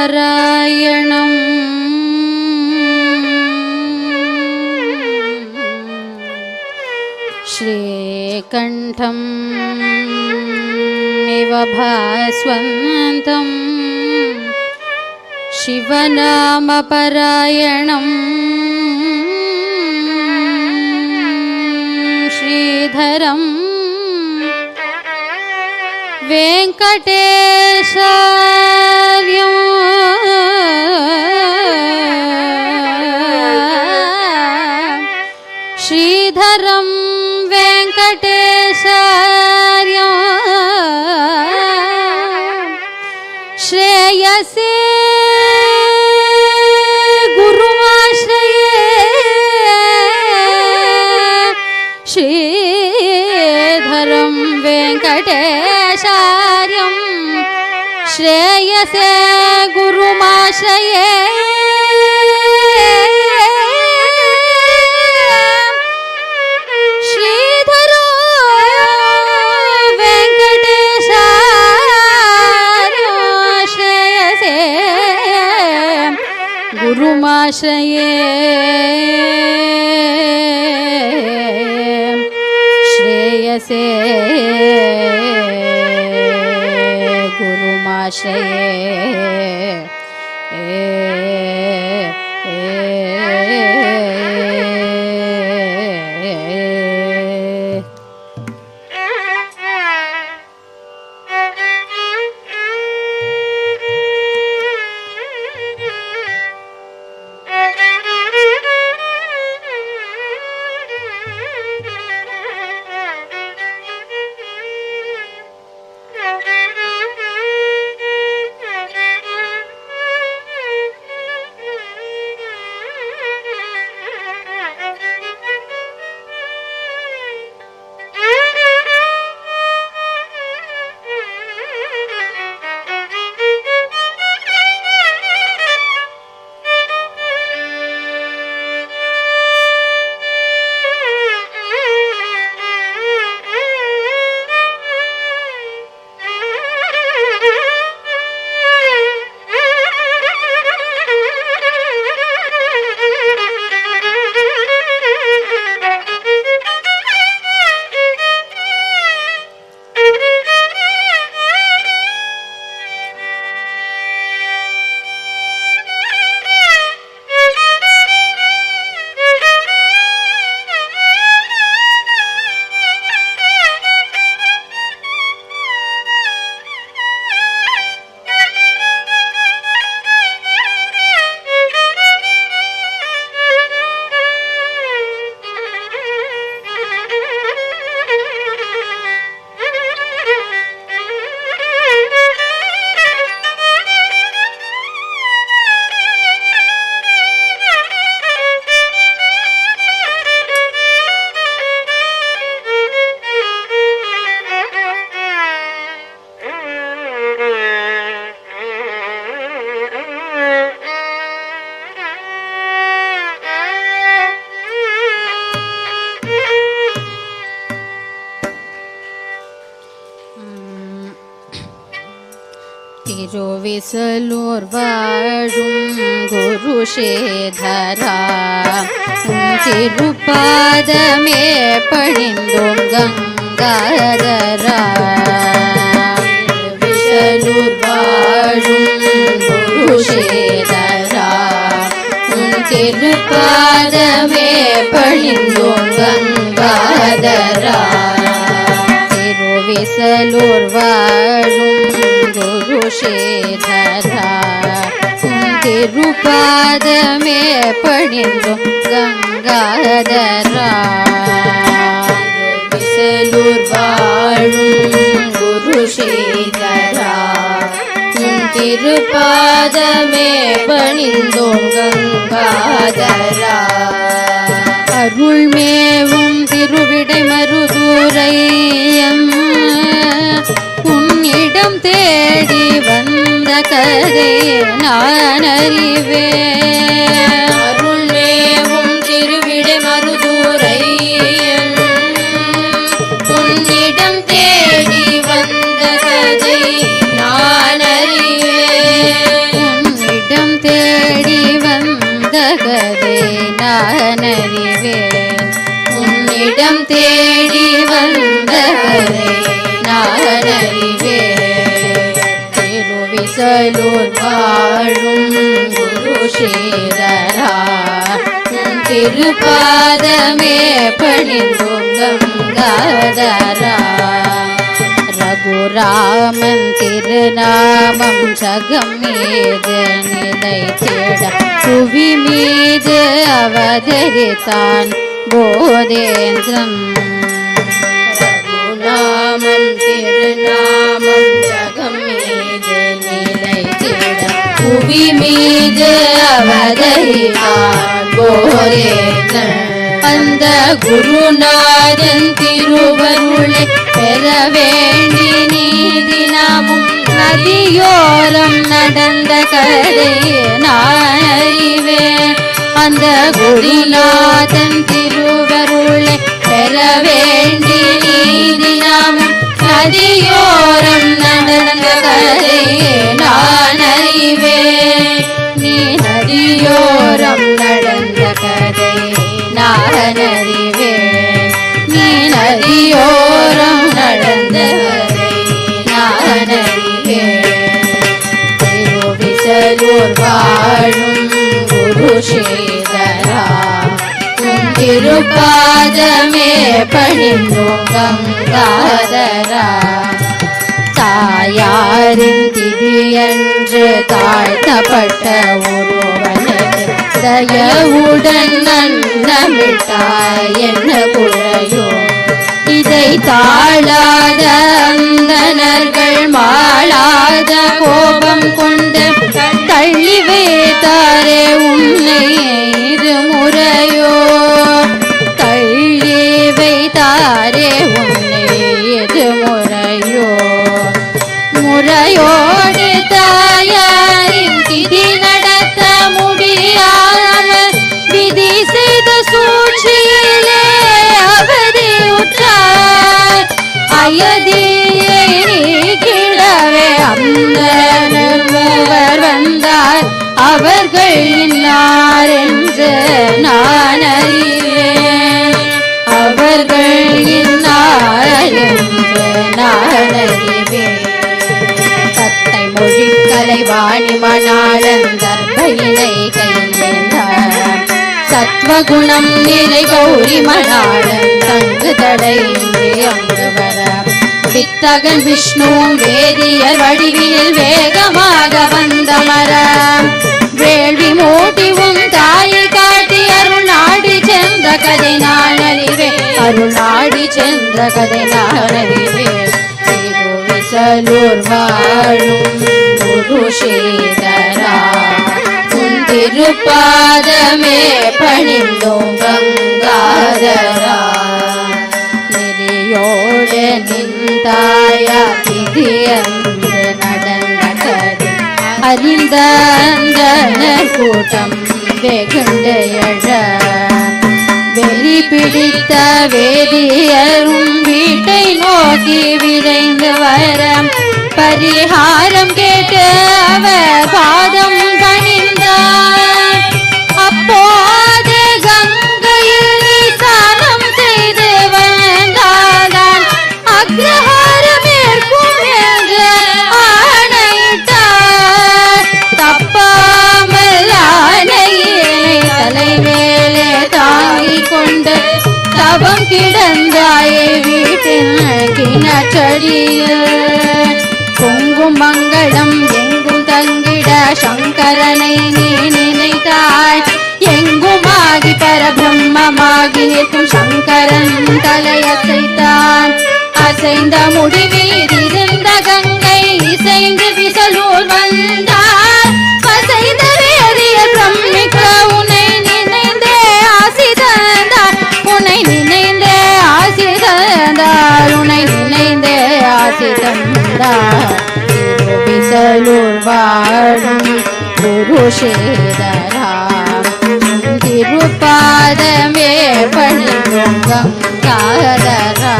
शिवनामपरायणम् श्रीकण्ठम् इव भास्वन्तम् शिवनामपरायणम् श्रीधरम् वेंकटेशार्यं श्रीधरं वेंकटेशार्यं श्रेयसे गुरुमाश्रये श्रीधरं वेंकटेशार्यं श्रेयसे गुरुमाश्रये श्रीधरो वेंकटेशार्यं श्रेयसे गुरुमाश्रये श्रेयसे திருவிசலூர் வாழும் குருஷேதரா திருப்பாதமே பணிந்தோம் கங்காதரா திருவிசலூர் வாழும் குருஷேதரா திருப்பாதமே பணிந்தோம் கங்காதரா திருவிசலூர் வாழும் குருஷேதரா திருப்பாதமே பணிந்தோம் கங்காதரா திருவிசலூர் வாழும் குருஷேதரா திருப்பாதமே பணிந்தோம் கங்காதரா அருள்மேவும் திருவிடை மருதுரையம் உன்னிடம் தேடி வந்த கதை நான் அறிவேன் அருள்மேவும் திருவிடை மருதுரையம் உன்னிடம் தேடி வந்த கதை நான் விசலூர் வாழும் குரு ஸ்ரீதரா திருப்பாதமே பணிந்தோம் கங்காதரா ரகுராமன் திருநாமம் சகம் மீது நிலைத்திட புவி மீது அவதரித்தான் போதேந்திரம் ரகுராமன் திருநாமம் சகம் மீது நிலைத்திட புவி மீது அவதரித்தான் போதேந்திரம் அந்த குருநாதன் திருவருளை பெற வேண்டி நீதி நாமும் நதியோரம் நடந்த கதையை நான் அறிவேன் அந்த குருநாதன் திருவருளை பெற வேண்டி நீதி நாமும் நதியோரம் நடந்த கதையை நான் அறிவேன் நீ நதியோரம் நடந்த கதையை நான் அறிவேன் நீ நதியோரம் நடந்ததை நான் அறிவேன் திருவிசலூர் வாழும் குரு ஸ்ரீதரா திருப்பாதமே பணிந்தோம் கங்காதரா தாயாரின் திதியன்று தாழ்த்தப்பட்ட ஒருவனுக்கு தயவுடன் நன்னமிட்டாய் என்ன குறையோ இதை தாழாத அந்தணர்கள் மாளாத கோபம் கொண்டு தள்ளி வைத்தாரே உன்னை இது முறையோ தள்ளி வைத்தாரே உன்னை இது முறையோ முறையோடு தாயாரின் திதி நடத்த முடியாமல் விதி செய்த சூழ்ச்சியிலே அவதியுற்றார் அயதியை நீக்கிடவே அந்தணர் மூவர் வந்தார் அவர்கள் இன்னார் என்று நான் அறிவேன் அவர்கள் இன்னார் என்று நான் அறிவேன் தத்தை மொழி கலைவாணி மணாளன் தர்பையினை கையேந்தார் சத்வகுணம் நிலை கௌரி மணாளன் தங்கு தடையின்றி அங்கு வர வித்தகன் விஷ்ணுவும் வேதியர் வடிவில் வேகமாக வந்தமர வேள்வி மூட்டிவும் தாயை காட்டி அருள் நாடி சென்ற கதை நான் அறிவேன் அருள் நாடி சென்ற கதை நான் அறிவேன் திருவிசலூர் வாழும் குரு ஸ்ரீதரா திருப்பாதமே பணிந்தோம் கங்காதரா நெறியோடு நின்றாயா திதியன்று நடந்த கதை அறிந்த அந்தணர் கூட்டம் வெகுண்டு எழ வெளி பிடித்த வேதியரும் வீட்டை நோக்கி விரைந்து வர பரிகாரம் கேட்டு அவர் பாதம் பணிந்தார் அப்போது கங்கையில் ஸ்நானம் செய்து வந்தாதான் அக்ரஹாரம் இருக்கும் என்று ஆணையிட்டார் தப்பாமல் ஆணையினை தலைவேலே தாங்கிக் கொண்டு தவம் கிடந்தாயே வீட்டில் கிணற்றடியில் பொங்கும் மங்களம் எங்கும் தங்கிட சங்கரனை நீ நினைத்தாய் எங்குமாகி பரபிரம்மமாகி நிற்கும் சங்கரன் தலையசைத்தான் அசைந்த முடிவில் இருந்த கங்கை இசைந்து விசலூர் வந்தார் அசைந்த வேதியர் பிரமிக்க உன்னை நினைந்தே ஆசி தந்தார் உன்னை நினைந்தே ஆசி தந்தார் உன்னை நினைந்தே ஆசி தந்தார் திருவிசலூர் வாழும் குரு ஸ்ரீதரா திருப்பாதமே பணிந்தோம் கங்காதரா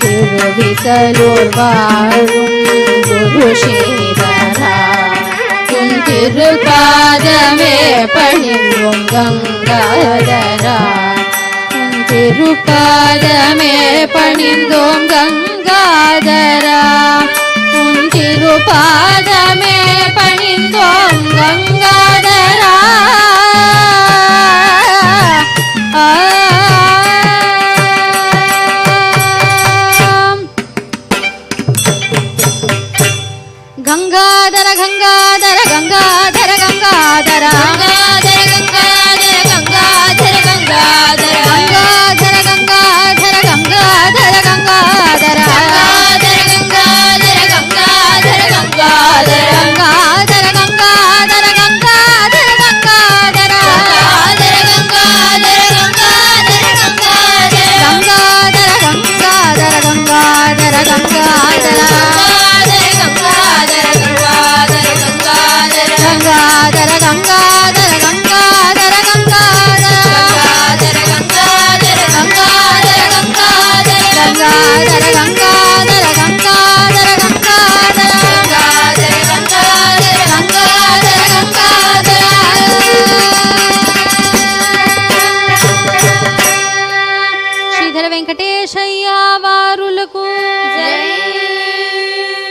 திருவிசலூர் வாழும் குரு ஸ்ரீதரா திருப்பாதமே பணிந்தோம் கங்காதரா திருப்பாதமே பணிந்தோம் கங்காதரா திருப்பாதமே गंगाधर गंगाधर गंगाधर गंगाधर गंगाधर गंगाधर गंगाधर गंगाधर